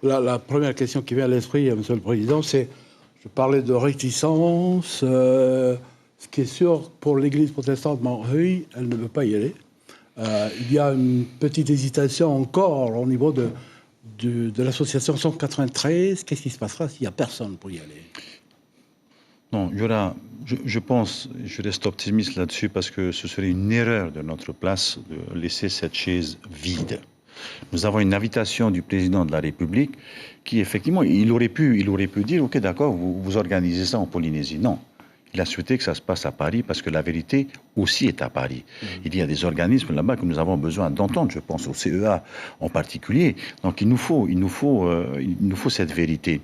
La première question qui vient à l'esprit, Monsieur le Président, c'est, je parlais de réticence. Ce qui est sûr, pour l'Église protestante de Montreuil, elle ne veut pas y aller. Il y a une petite hésitation encore au niveau de l'association 193. Qu'est-ce qui se passera s'il n'y a personne pour y aller? Non, il y aura, je pense, je reste optimiste là-dessus parce que ce serait une erreur de notre place de laisser cette chaise vide. Nous avons une invitation du président de la République qui, effectivement, il aurait pu dire, OK, d'accord, vous organisez ça en Polynésie. Non. Il a souhaité que ça se passe à Paris parce que la vérité aussi est à Paris. Il y a des organismes là-bas que nous avons besoin d'entendre, je pense au CEA en particulier. Donc il nous faut cette vérité.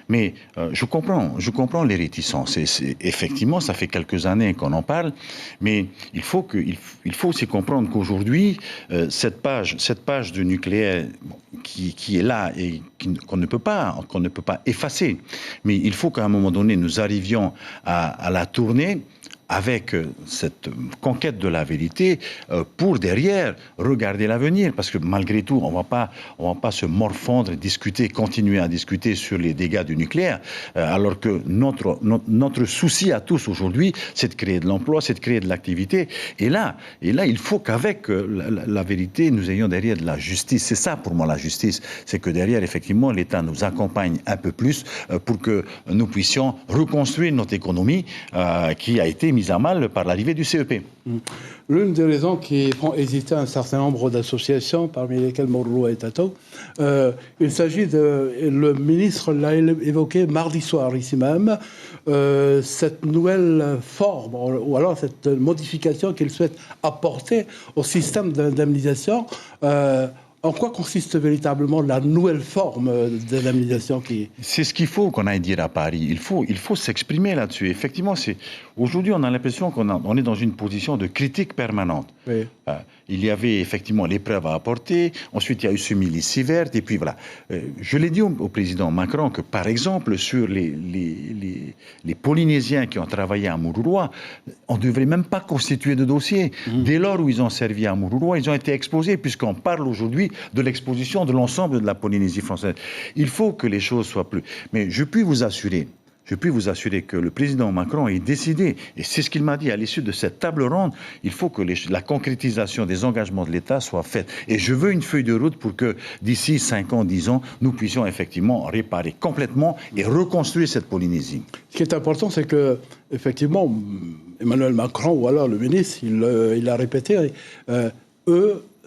Mais je comprends les réticences. Effectivement, ça fait quelques années qu'on en parle, mais il faut aussi comprendre qu'aujourd'hui, cette page de nucléaire qui est là et qu'on ne peut pas effacer. Mais il faut qu'à un moment donné, nous arrivions à la tourner avec cette conquête de la vérité pour derrière regarder l'avenir, parce que malgré tout on va pas se morfondre, continuer à discuter sur les dégâts du nucléaire, alors que notre souci à tous aujourd'hui, c'est de créer de l'emploi, c'est de créer de l'activité, et là il faut qu'avec la vérité nous ayons derrière de la justice. C'est ça pour moi la justice, c'est que derrière effectivement l'État nous accompagne un peu plus pour que nous puissions reconstruire notre économie qui a été mise à mal par l'arrivée du CEP. L'une des raisons qui font hésiter un certain nombre d'associations, parmi lesquelles Morlo et Tato, il s'agit le ministre l'a évoqué mardi soir ici même, cette nouvelle forme, ou alors cette modification qu'il souhaite apporter au système d'indemnisation. En quoi consiste véritablement la nouvelle forme d'indemnisation qui... C'est ce qu'il faut qu'on aille dire à Paris. Il faut s'exprimer là-dessus. Effectivement, aujourd'hui, on a l'impression qu'on est dans une position de critique permanente. Oui. Il y avait effectivement les preuves à apporter. Ensuite, il y a eu ce milice verte. Et puis voilà. Je l'ai dit au président Macron que, par exemple, sur les Polynésiens qui ont travaillé à Mururoa, on ne devrait même pas constituer de dossier. Dès lors où ils ont servi à Mururoa, ils ont été exposés, puisqu'on parle aujourd'hui de l'exposition de l'ensemble de la Polynésie française. Il faut que les choses soient plus... Mais je puis vous assurer que le président Macron est décidé, et c'est ce qu'il m'a dit à l'issue de cette table ronde, il faut que la concrétisation des engagements de l'État soit faite. Et je veux une feuille de route pour que d'ici 5 ans, 10 ans, nous puissions effectivement réparer complètement et reconstruire cette Polynésie. Ce qui est important, c'est que, effectivement, Emmanuel Macron, ou alors le ministre, il a répété,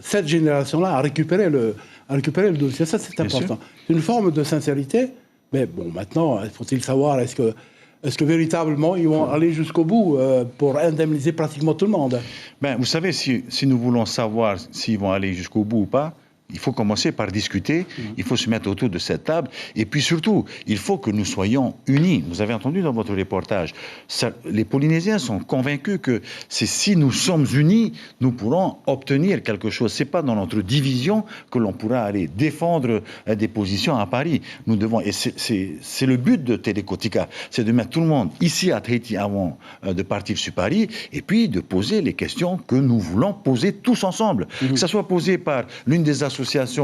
cette génération-là a récupéré le dossier. Ça, c'est important. C'est une forme de sincérité. Mais bon, maintenant, faut-il savoir, est-ce que véritablement, ils vont aller jusqu'au bout pour indemniser pratiquement tout le monde? Ben, vous savez, si nous voulons savoir s'ils vont aller jusqu'au bout ou pas, il faut commencer par discuter, il faut se mettre autour de cette table, et puis surtout, il faut que nous soyons unis. Vous avez entendu dans votre reportage, les Polynésiens sont convaincus que c'est si nous sommes unis, nous pourrons obtenir quelque chose. C'est pas dans notre division que l'on pourra aller défendre des positions à Paris. Nous devons, et c'est le but de Télécotica, c'est de mettre tout le monde ici à Tahiti avant de partir sur Paris, et puis de poser les questions que nous voulons poser tous ensemble. Que ça soit posé par l'une des associations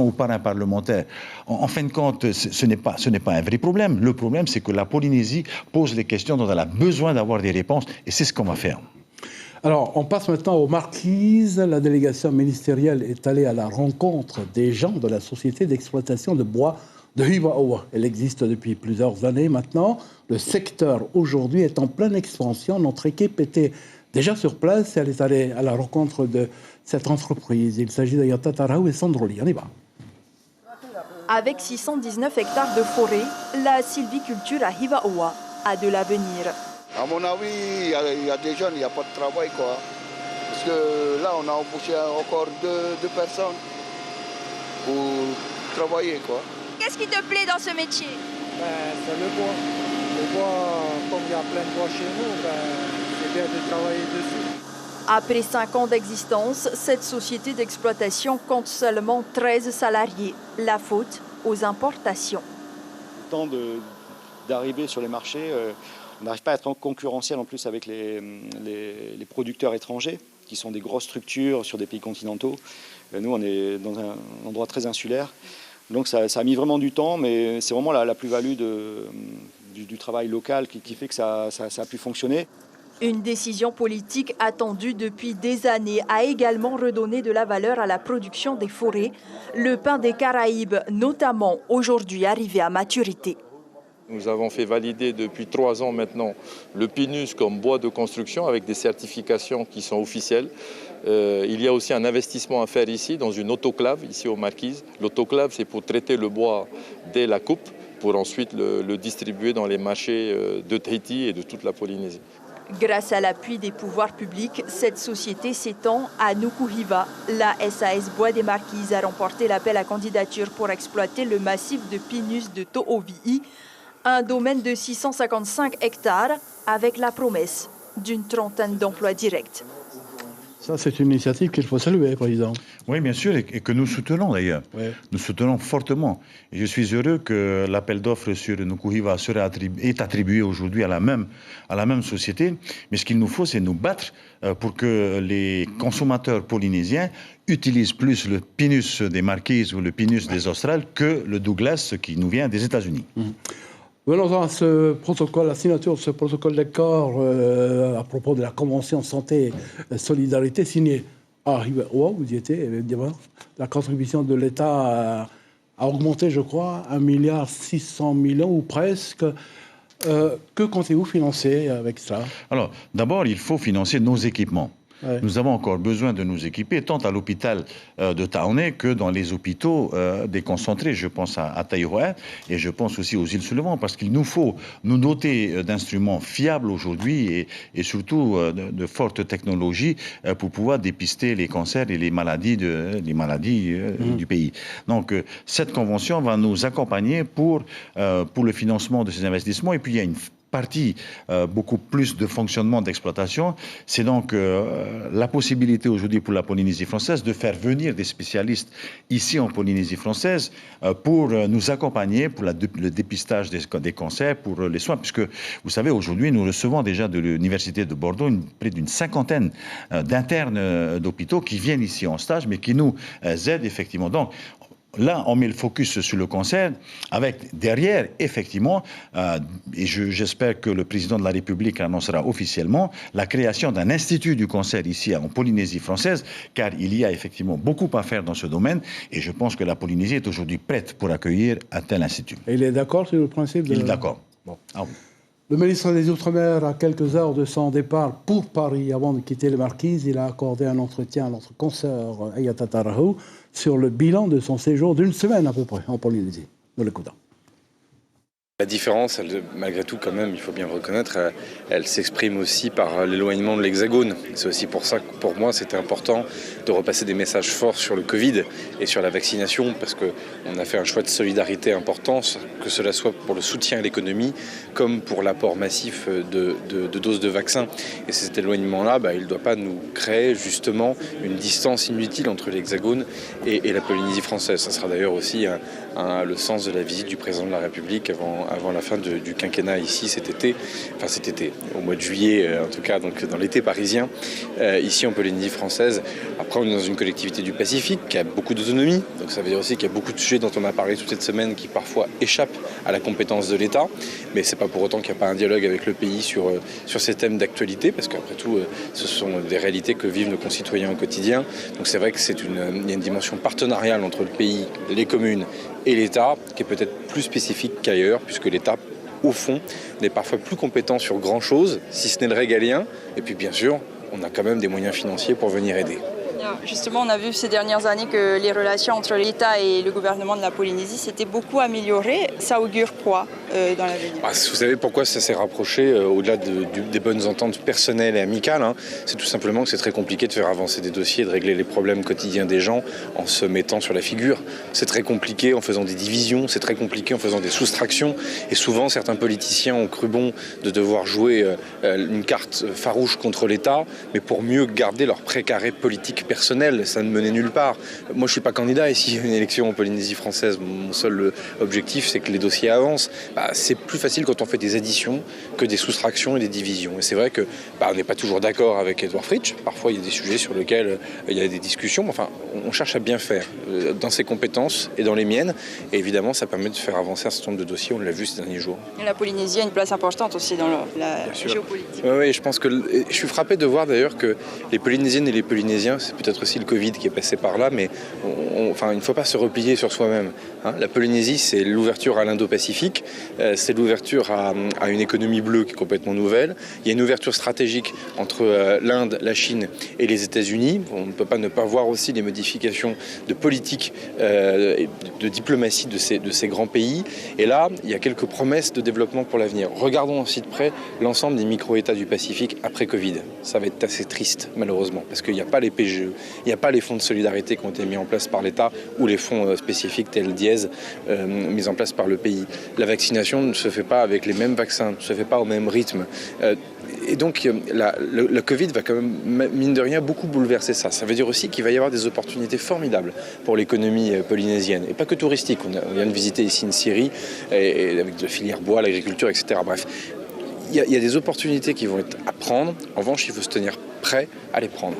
ou par un parlementaire. En fin de compte, ce n'est pas un vrai problème. Le problème, c'est que la Polynésie pose les questions dont elle a besoin d'avoir des réponses, et c'est ce qu'on va faire. Alors, on passe maintenant aux marquises. La délégation ministérielle est allée à la rencontre des gens de la société d'exploitation de bois de Hivaoa. Elle existe depuis plusieurs années maintenant. Le secteur aujourd'hui est en pleine expansion. Notre équipe était déjà sur place. Elle est allée à la rencontre de cette entreprise. Il s'agit d'ailleurs Tataraou et Sandroli. On y va. Avec 619 hectares de forêt, la sylviculture à Hivaoa a de l'avenir. À mon avis, il y a des jeunes, il n'y a pas de travail, quoi. Parce que là, on a embauché encore deux personnes pour travailler, quoi. Qu'est-ce qui te plaît dans ce métier? C'est le bois. Le bois, comme il y a plein de bois chez nous, c'est bien de travailler dessus. Après 5 ans d'existence, cette société d'exploitation compte seulement 13 salariés. La faute aux importations. Le temps d'arriver sur les marchés, on n'arrive pas à être concurrentiel en plus avec les producteurs étrangers, qui sont des grosses structures sur des pays continentaux. Nous, on est dans un endroit très insulaire. Donc ça a mis vraiment du temps, mais c'est vraiment la plus-value du travail local qui fait que ça a pu fonctionner. Une décision politique attendue depuis des années a également redonné de la valeur à la production des forêts. Le pin des Caraïbes, notamment, aujourd'hui arrivé à maturité. Nous avons fait valider depuis 3 ans maintenant le pinus comme bois de construction avec des certifications qui sont officielles. Il y a aussi un investissement à faire ici dans une autoclave, ici aux Marquises. L'autoclave, c'est pour traiter le bois dès la coupe, pour ensuite le distribuer dans les marchés de Tahiti et de toute la Polynésie. Grâce à l'appui des pouvoirs publics, cette société s'étend à Nukuhiva. La SAS Bois des Marquises a remporté l'appel à candidature pour exploiter le massif de pinus de To'ovi'i, un domaine de 655 hectares, avec la promesse d'une trentaine d'emplois directs. Ça, c'est une initiative qu'il faut saluer, Président. Oui, bien sûr, et que nous soutenons d'ailleurs. Ouais. Nous soutenons fortement. Et je suis heureux que l'appel d'offres sur Nukuhiva est attribué aujourd'hui à la même société. Mais ce qu'il nous faut, c'est nous battre pour que les consommateurs polynésiens utilisent plus le Pinus des Marquises ou le Pinus des Australes que le Douglas qui nous vient des États-Unis. Venons-en à ce protocole, la signature de ce protocole d'accord à propos de la Convention santé et solidarité signée à Riverua, vous y étiez, évidemment. La contribution de l'État a augmenté, je crois, 1,6 milliard ou presque. Que comptez-vous financer avec ça? Alors, d'abord, il faut financer nos équipements. Ouais. Nous avons encore besoin de nous équiper, tant à l'hôpital de Taoné que dans les hôpitaux déconcentrés. Je pense à Taïwan et je pense aussi aux îles Sullivan, parce qu'il nous faut nous doter d'instruments fiables aujourd'hui et surtout de fortes technologies pour pouvoir dépister les cancers et les maladies du pays. Donc, cette convention va nous accompagner pour le financement de ces investissements. Et puis, il y a une partie beaucoup plus de fonctionnement d'exploitation. C'est donc la possibilité aujourd'hui pour la Polynésie française de faire venir des spécialistes ici en Polynésie française pour nous accompagner pour le dépistage des cancers, pour les soins, puisque vous savez, aujourd'hui, nous recevons déjà de l'Université de Bordeaux près d'une 50aine d'internes d'hôpitaux qui viennent ici en stage, mais qui nous aident effectivement. Donc, là, on met le focus sur le cancer, avec derrière, effectivement, et j'espère que le président de la République annoncera officiellement la création d'un institut du cancer ici en Polynésie française, car il y a effectivement beaucoup à faire dans ce domaine, et je pense que la Polynésie est aujourd'hui prête pour accueillir un tel institut. Et il est d'accord sur le principe de... Il est d'accord. Bon. Ah oui. Le ministre des Outre-mer, à quelques heures de son départ pour Paris, avant de quitter les Marquises, il a accordé un entretien à notre consoeur Ayata Tarahu sur le bilan de son séjour d'une semaine à peu près en Polynésie. Nous l'écoutons. La différence, malgré tout, quand même, il faut bien le reconnaître, elle s'exprime aussi par l'éloignement de l'Hexagone. C'est aussi pour ça que, pour moi, c'était important de repasser des messages forts sur le Covid et sur la vaccination, parce qu'on a fait un choix de solidarité important, que cela soit pour le soutien à l'économie, comme pour l'apport massif de doses de vaccins. Et cet éloignement-là, il ne doit pas nous créer, justement, une distance inutile entre l'Hexagone et la Polynésie française. Ça sera d'ailleurs aussi le sens de la visite du président de la République avant la fin du quinquennat ici cet été, au mois de juillet en tout cas, donc dans l'été parisien, ici en Polynésie française. Après, on est dans une collectivité du Pacifique qui a beaucoup d'autonomie, donc ça veut dire aussi qu'il y a beaucoup de sujets dont on a parlé toute cette semaine qui parfois échappent à la compétence de l'État, mais c'est pas pour autant qu'il n'y a pas un dialogue avec le pays sur ces thèmes d'actualité, parce qu'après tout, ce sont des réalités que vivent nos concitoyens au quotidien. Donc c'est vrai que il y a une dimension partenariale entre le pays, les communes et l'État, qui est peut-être plus spécifique qu'ailleurs, puisque l'État, au fond, n'est parfois plus compétent sur grand-chose, si ce n'est le régalien. Et puis, bien sûr, on a quand même des moyens financiers pour venir aider. Justement, on a vu ces dernières années que les relations entre l'État et le gouvernement de la Polynésie s'étaient beaucoup améliorées. Ça augure quoi dans l'avenir? Vous savez pourquoi ça s'est rapproché au-delà des bonnes ententes personnelles et amicales, c'est tout simplement que c'est très compliqué de faire avancer des dossiers, de régler les problèmes quotidiens des gens en se mettant sur la figure. C'est très compliqué en faisant des divisions, c'est très compliqué en faisant des soustractions. Et souvent, certains politiciens ont cru bon de devoir jouer une carte farouche contre l'État, mais pour mieux garder leur précaré politique personnel, ça ne menait nulle part. Moi, je ne suis pas candidat ici à une élection en Polynésie française. Mon seul objectif, c'est que les dossiers avancent. C'est plus facile quand on fait des additions que des soustractions et des divisions. Et c'est vrai que on n'est pas toujours d'accord avec Edouard Fritsch. Parfois, il y a des sujets sur lesquels il y a des discussions. Mais enfin, on cherche à bien faire dans ses compétences et dans les miennes. Et évidemment, ça permet de faire avancer un certain nombre de dossiers. On l'a vu ces derniers jours. La Polynésie a une place importante aussi dans la géopolitique. Oui, je pense que je suis frappé de voir d'ailleurs que les Polynésiennes et les Polynésiens, c'est peut-être aussi le Covid qui est passé par là, mais il ne faut pas se replier sur soi-même. La Polynésie, c'est l'ouverture à l'Indo-Pacifique, c'est l'ouverture à une économie bleue qui est complètement nouvelle. Il y a une ouverture stratégique entre l'Inde, la Chine et les États-Unis. On ne peut pas ne pas voir aussi les modifications de politique et de diplomatie de ces grands pays. Et là, il y a quelques promesses de développement pour l'avenir. Regardons aussi de près l'ensemble des micro-États du Pacifique après Covid. Ça va être assez triste, malheureusement, parce qu'il n'y a pas les PGE, il n'y a pas les fonds de solidarité qui ont été mis en place par l'État ou les fonds spécifiques tels dièse mis en place par le pays. La vaccination ne se fait pas avec les mêmes vaccins, ne se fait pas au même rythme. Et donc, le Covid va quand même, mine de rien, beaucoup bouleverser ça. Ça veut dire aussi qu'il va y avoir des opportunités formidables pour l'économie polynésienne. Et pas que touristique. On vient de visiter ici une scierie et avec de la filière bois, l'agriculture, etc. Bref, il y a des opportunités qui vont être à prendre. En revanche, il faut se tenir prêt à les prendre.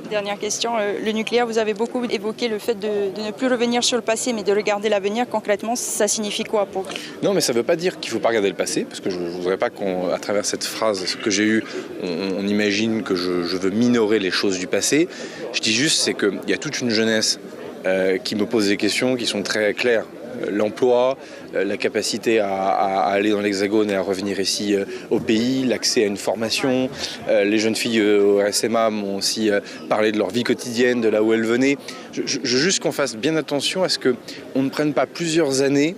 Dernière question, le nucléaire, vous avez beaucoup évoqué le fait de ne plus revenir sur le passé, mais de regarder l'avenir. Concrètement, ça signifie quoi pour vous? Non, mais ça ne veut pas dire qu'il ne faut pas regarder le passé, parce que je ne voudrais pas qu'à travers cette phrase que j'ai eue, on imagine que je veux minorer les choses du passé. Je dis juste, c'est qu'il y a toute une jeunesse qui me pose des questions qui sont très claires. L'emploi, la capacité à aller dans l'Hexagone et à revenir ici au pays, l'accès à une formation. Les jeunes filles au RSMA m'ont aussi parlé de leur vie quotidienne, de là où elles venaient. Je veux juste qu'on fasse bien attention à ce qu'on ne prenne pas plusieurs années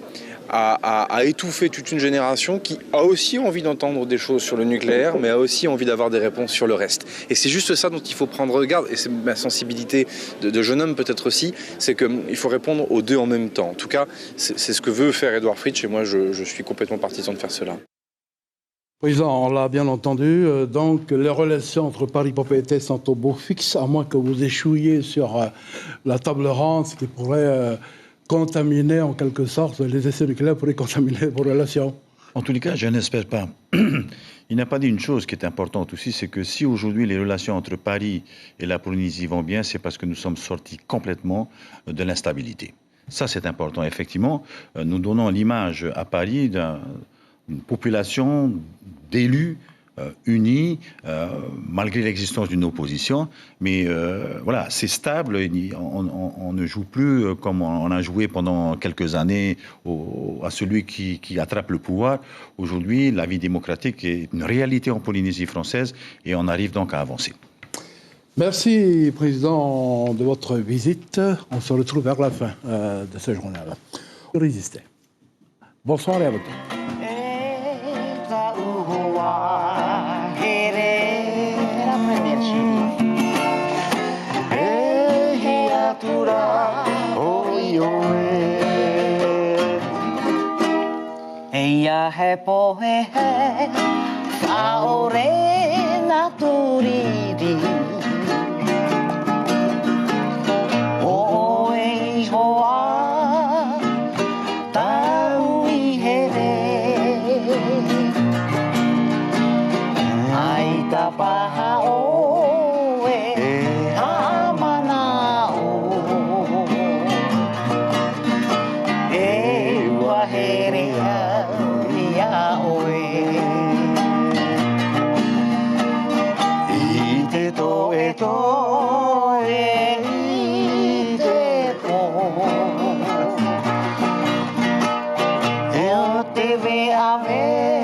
à étouffer toute une génération qui a aussi envie d'entendre des choses sur le nucléaire, mais a aussi envie d'avoir des réponses sur le reste. Et c'est juste ça dont il faut prendre garde, et c'est ma sensibilité de jeune homme peut-être aussi, c'est qu'il faut répondre aux deux en même temps. En tout cas, c'est ce que veut faire Edouard Fritsch, et moi je suis complètement partisan de faire cela. Président, on l'a bien entendu, donc les relations entre Paris Propriété sont au beau fixe, à moins que vous échouiez sur la table ronde, ce qui pourrait contaminer en quelque sorte, les essais nucléaires pourraient contaminer vos relations. En tous les cas, je n'espère pas. Il n'a pas dit une chose qui est importante aussi, c'est que si aujourd'hui les relations entre Paris et la Polynésie vont bien, c'est parce que nous sommes sortis complètement de l'instabilité. Ça, c'est important. Effectivement, nous donnons l'image à Paris d'une population d'élus unis, malgré l'existence d'une opposition. Mais voilà, c'est stable. On ne joue plus comme on a joué pendant quelques années à celui qui attrape le pouvoir. Aujourd'hui, la vie démocratique est une réalité en Polynésie française et on arrive donc à avancer. Merci, Président, de votre visite. On se retrouve vers la fin de ce journal. Résistez. Bonsoir et à vous. Ia he pohe he, whaore na turiri. O e hoa, tau I here. Ai ta paha o e hamana o. E wahere Ave